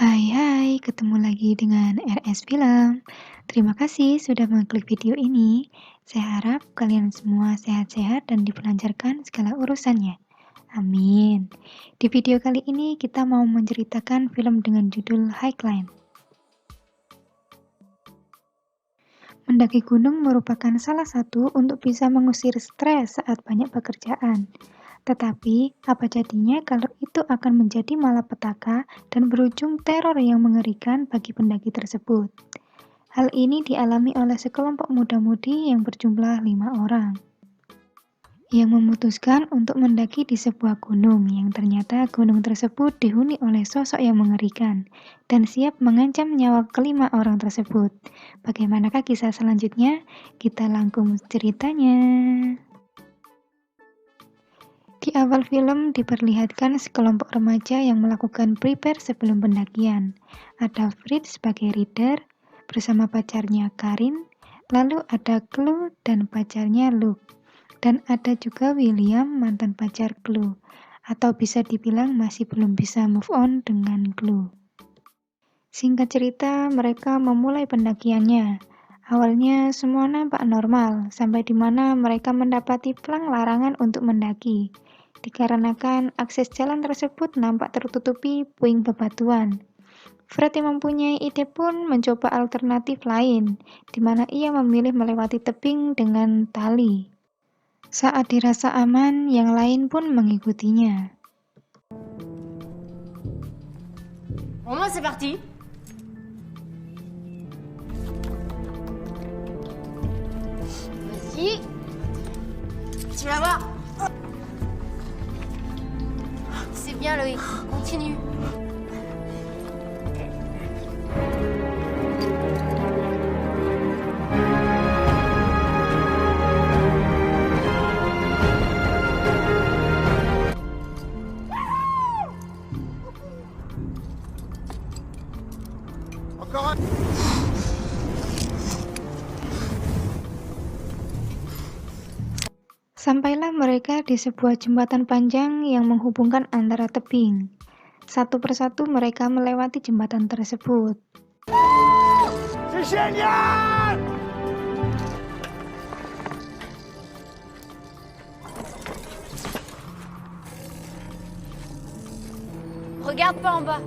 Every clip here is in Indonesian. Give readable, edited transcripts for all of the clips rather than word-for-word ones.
Hai hai, ketemu lagi dengan RS Film. Terima kasih sudah mengklik video ini. Saya harap kalian semua sehat-sehat dan dipelancarkan segala urusannya. Amin. Di video kali ini kita mau menceritakan film dengan judul High Climb. Mendaki gunung merupakan salah satu untuk bisa mengusir stres saat banyak pekerjaan. Tetapi, apa jadinya kalau itu akan menjadi malapetaka dan berujung teror yang mengerikan bagi pendaki tersebut? Hal ini dialami oleh sekelompok muda-mudi yang berjumlah 5 orang, yang memutuskan untuk mendaki di sebuah gunung yang ternyata gunung tersebut dihuni oleh sosok yang mengerikan dan siap mengancam nyawa kelima orang tersebut. Bagaimanakah kisah selanjutnya? Kita rangkum ceritanya. Di awal film diperlihatkan sekelompok remaja yang melakukan prepare sebelum pendakian. Ada Fritz sebagai leader bersama pacarnya Karin, lalu ada Chloe dan pacarnya Luke, dan ada juga William, mantan pacar Chloe, atau bisa dibilang masih belum bisa move on dengan Chloe. Singkat cerita, mereka memulai pendakiannya. Awalnya semua nampak normal, sampai di mana mereka mendapati pelang larangan untuk mendaki. Dikarenakan akses jalan tersebut nampak tertutupi puing bebatuan. Fred yang mempunyai ide pun mencoba alternatif lain, di mana ia memilih melewati tebing dengan tali. Saat dirasa aman, yang lain pun mengikutinya. Bon, moi, c'est parti. Vas-y. Tu vas voir. C'est bien, Loïc. Continue. Encore un. Sampailah mereka di sebuah jembatan panjang yang menghubungkan antara tebing. Satu persatu mereka melewati jembatan tersebut. C'est génial! Regarde pas en bas.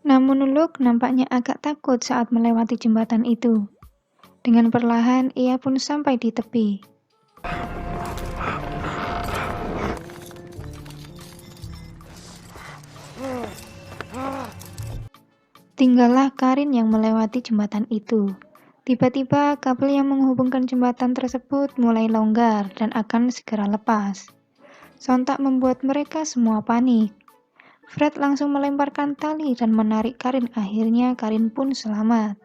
Namun Luke nampaknya agak takut saat melewati jembatan itu. Dengan perlahan, ia pun sampai di tepi. Tinggallah Karin yang melewati jembatan itu. Tiba-tiba kabel yang menghubungkan jembatan tersebut mulai longgar dan akan segera lepas. Sontak membuat mereka semua panik. Fred langsung melemparkan tali dan menarik Karin. Akhirnya Karin pun selamat.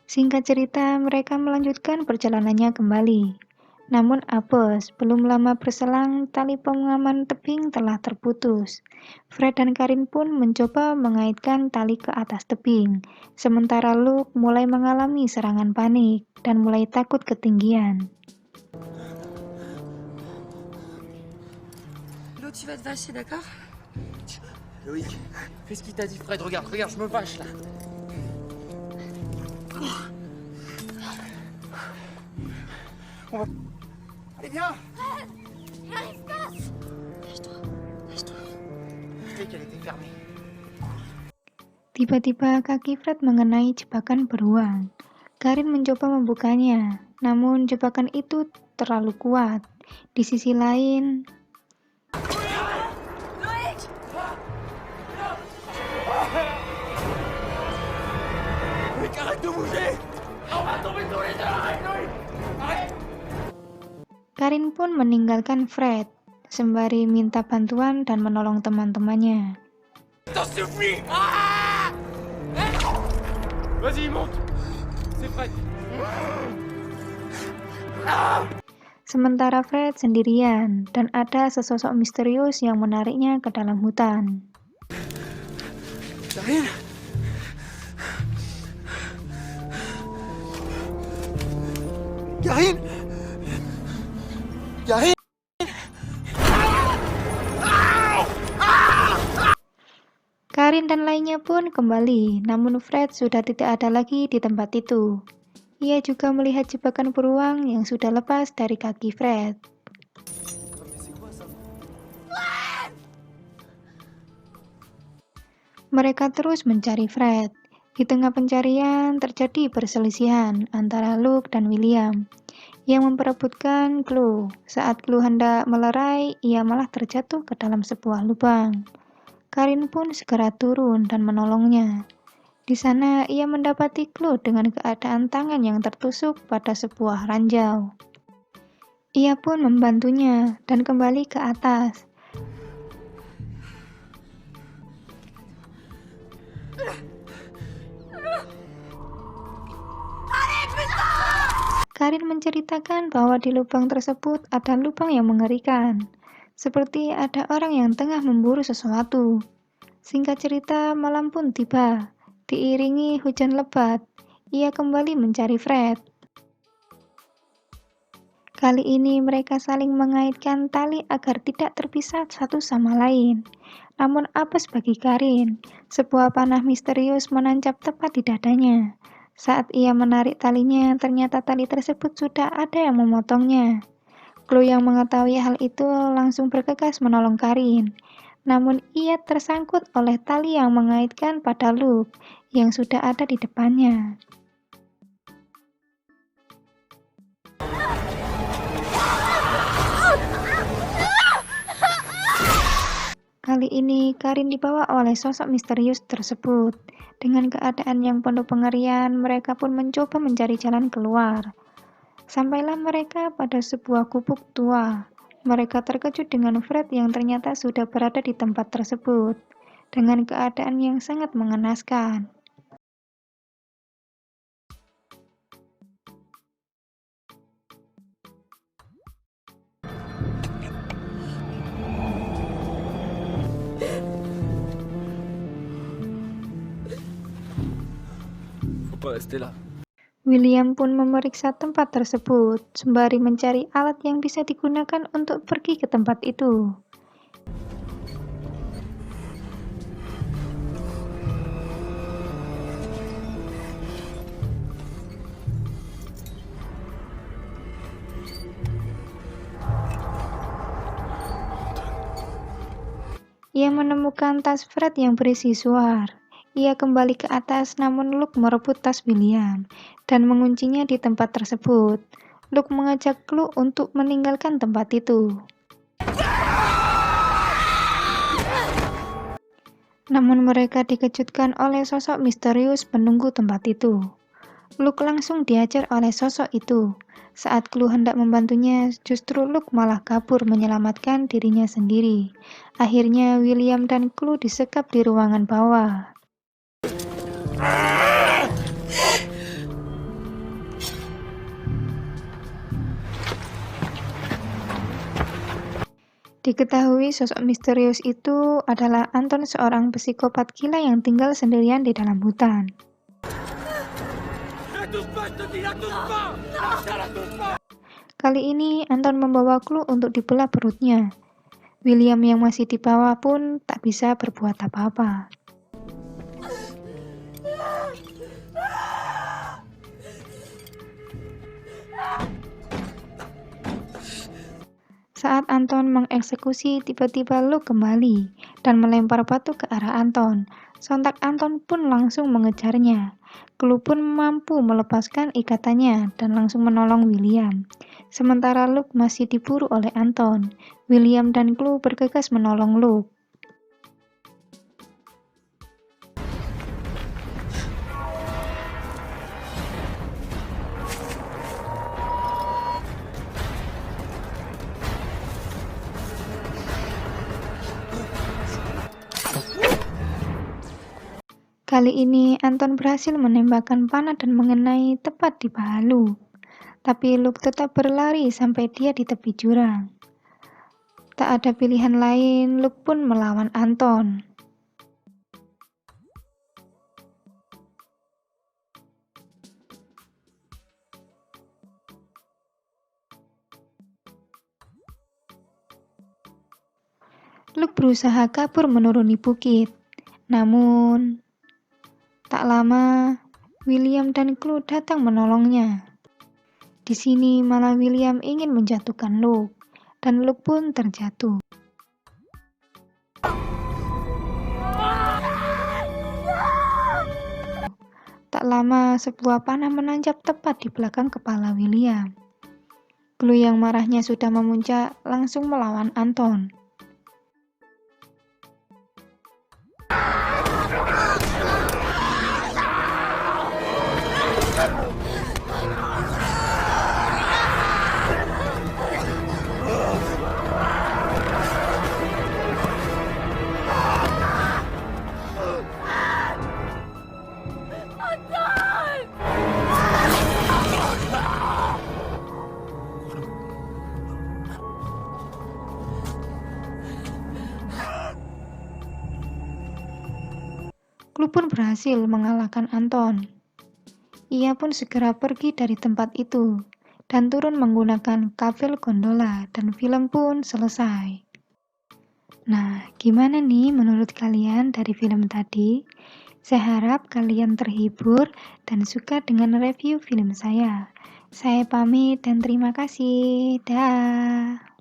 Singkat cerita, mereka melanjutkan perjalanannya kembali. Namun apes, belum lama berselang, tali pengaman tebing telah terputus. Fred dan Karin pun mencoba mengaitkan tali ke atas tebing, sementara Luke mulai mengalami serangan panik dan mulai takut ketinggian. L'eau, tu vas te vacher, d'accord? Loïc, fais ce qu'il t'a dit, Fred. Regarde, je me vache là. On va. Allez, viens! J'arrive pas. Lâche-toi. Je sais qu'elle était fermée. Tiba-tiba kaki Fred mengenai jebakan beruang. Karin mencoba membukanya, namun jebakan itu terlalu kuat. Di sisi lain, Loïc. Loïc, arrête de bouger! On va tomber tous les deux! Arrête, Loïc! Arrête! Karin pun meninggalkan Fred, sembari minta bantuan dan menolong teman-temannya. Ça suffit! Ah! Vas-y, monte! C'est Fred! Sementara Fred sendirian, dan ada sesosok misterius yang menariknya ke dalam hutan. Karin? Karin? Karin? Karin dan lainnya pun kembali, namun Fred sudah tidak ada lagi di tempat itu. Ia juga melihat jebakan beruang yang sudah lepas dari kaki Fred. Mereka terus mencari Fred. Di tengah pencarian terjadi perselisihan antara Luke dan William yang memperebutkan clue. Saat clue hendak melerai, ia malah terjatuh ke dalam sebuah lubang. Karin pun segera turun dan menolongnya. Di sana ia mendapati clue dengan keadaan tangan yang tertusuk pada sebuah ranjau. Ia pun membantunya dan kembali ke atas. Karin menceritakan bahwa di lubang tersebut ada lubang yang mengerikan, seperti ada orang yang tengah memburu sesuatu. Singkat cerita, malam pun tiba. Diiringi hujan lebat, ia kembali mencari Fred. Kali ini mereka saling mengaitkan tali agar tidak terpisah satu sama lain. Namun apes bagi Karin, sebuah panah misterius menancap tepat di dadanya. Saat ia menarik talinya, ternyata tali tersebut sudah ada yang memotongnya. Chloe yang mengetahui hal itu langsung bergegas menolong Karin. Namun ia tersangkut oleh tali yang mengaitkan pada Luke yang sudah ada di depannya. Kali ini Karin dibawa oleh sosok misterius tersebut. Dengan keadaan yang penuh pengerian, mereka pun mencoba mencari jalan keluar. Sampailah mereka pada sebuah gubuk tua. Mereka terkejut dengan Fred yang ternyata sudah berada di tempat tersebut, dengan keadaan yang sangat mengenaskan. Faut pas rester là. William pun memeriksa tempat tersebut, sembari mencari alat yang bisa digunakan untuk pergi ke tempat itu. Ia menemukan tas Fred yang berisi suar. Ia kembali ke atas, namun Luke merebut tas William dan menguncinya di tempat tersebut. Luke mengajak Chloe untuk meninggalkan tempat itu. Namun mereka dikejutkan oleh sosok misterius penunggu tempat itu. Luke langsung diajar oleh sosok itu. Saat Chloe hendak membantunya, justru Luke malah kabur menyelamatkan dirinya sendiri. Akhirnya William dan Chloe disekap di ruangan bawah. Diketahui sosok misterius itu adalah Anton, seorang psikopat gila yang tinggal sendirian di dalam hutan. La touche pas, je te dis, la touche pas. Lâche, la touche pas. Kali ini Anton membawa Chloe untuk dibelah perutnya. William yang masih di bawah pun tak bisa berbuat apa-apa. Saat Anton mengeksekusi, tiba-tiba Luke kembali dan melempar batu ke arah Anton. Sontak Anton pun langsung mengejarnya. Chloe pun mampu melepaskan ikatannya dan langsung menolong William. Sementara Luke masih diburu oleh Anton, William dan Chloe bergegas menolong Luke. Kali ini Anton berhasil menembakkan panah dan mengenai tepat di paha Luke. Tapi Luke tetap berlari sampai dia di tepi jurang. Tak ada pilihan lain, Luke pun melawan Anton. Luke berusaha kabur menuruni bukit. Namun, tak lama, William dan Chloe datang menolongnya. Di sini malah William ingin menjatuhkan Luke, dan Luke pun terjatuh. Tak lama, sebuah panah menancap tepat di belakang kepala William. Chloe yang marahnya sudah memuncak langsung melawan Anton. Chloe pun berhasil mengalahkan Anton. Ia pun segera pergi dari tempat itu dan turun menggunakan kabel gondola dan film pun selesai. Nah, gimana nih menurut kalian dari film tadi? Saya harap kalian terhibur dan suka dengan review film saya. Saya pamit dan terima kasih. Dah.